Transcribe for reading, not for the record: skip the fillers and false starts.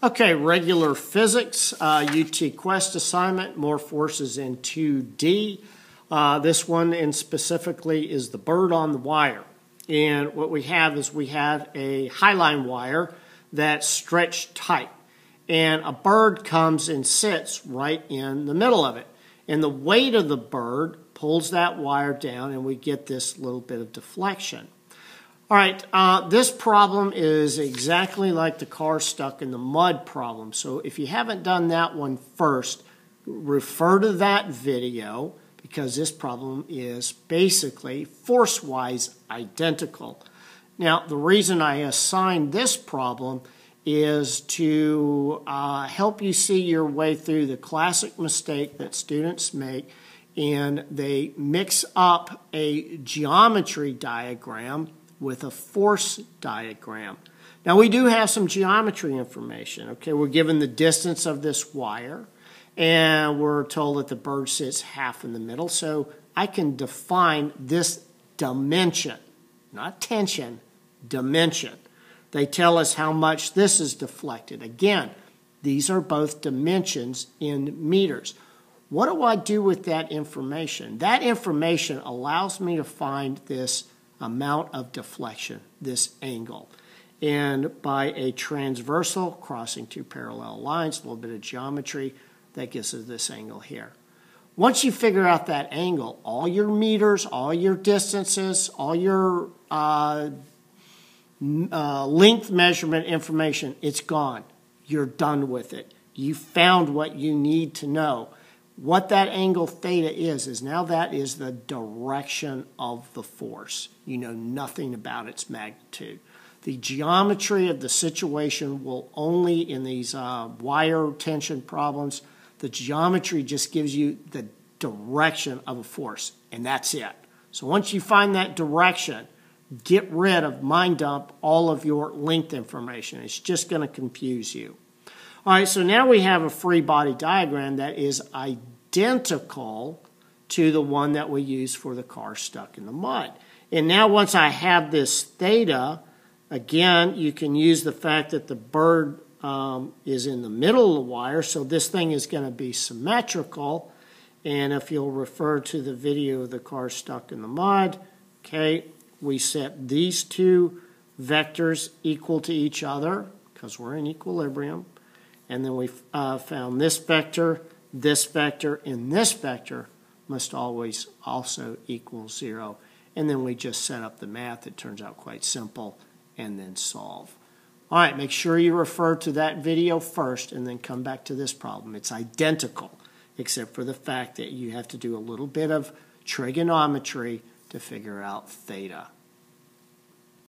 Okay, regular physics, UT Quest assignment, more forces in 2D. This one in specifically is the bird on the wire. And what we have is we have a highline wire that's stretched tight. And a bird comes and sits right in the middle of it. And the weight of the bird pulls that wire down and we get this little bit of deflection. All right, this problem is exactly like the car stuck in the mud problem. So if you haven't done that one first, refer to that video because this problem is basically force-wise identical. Now, the reason I assigned this problem is to help you see your way through the classic mistake that students make, and they mix up a geometry diagram with a force diagram. Now we do have some geometry information. Okay, we're given the distance of this wire and we're told that the bird sits half in the middle, so I can define this dimension, not tension, dimension. They tell us how much this is deflected. Again, these are both dimensions in meters. What do I do with that information? That information allows me to find this amount of deflection, this angle. And by a transversal crossing two parallel lines, a little bit of geometry, that gives us this angle here. Once you figure out that angle, all your meters, all your distances, all your length measurement information, it's gone. You're done with it. You found what you need to know. What that angle theta is now that is the direction of the force. You know nothing about its magnitude. The geometry of the situation will only, in these wire tension problems, the geometry just gives you the direction of a force, and that's it. So once you find that direction, get rid of, mind dump, all of your length information. It's just going to confuse you. All right, so now we have a free body diagram that is identical to the one that we use for the car stuck in the mud. And now once I have this theta, again, you can use the fact that the bird is in the middle of the wire, so this thing is going to be symmetrical. And if you'll refer to the video of the car stuck in the mud, okay, we set these two vectors equal to each other because we're in equilibrium. And then we found this vector, and this vector must always also equal 0. And then we just set up the math. It turns out quite simple, and then solve. All right, make sure you refer to that video first and then come back to this problem. It's identical, except for the fact that you have to do a little bit of trigonometry to figure out theta.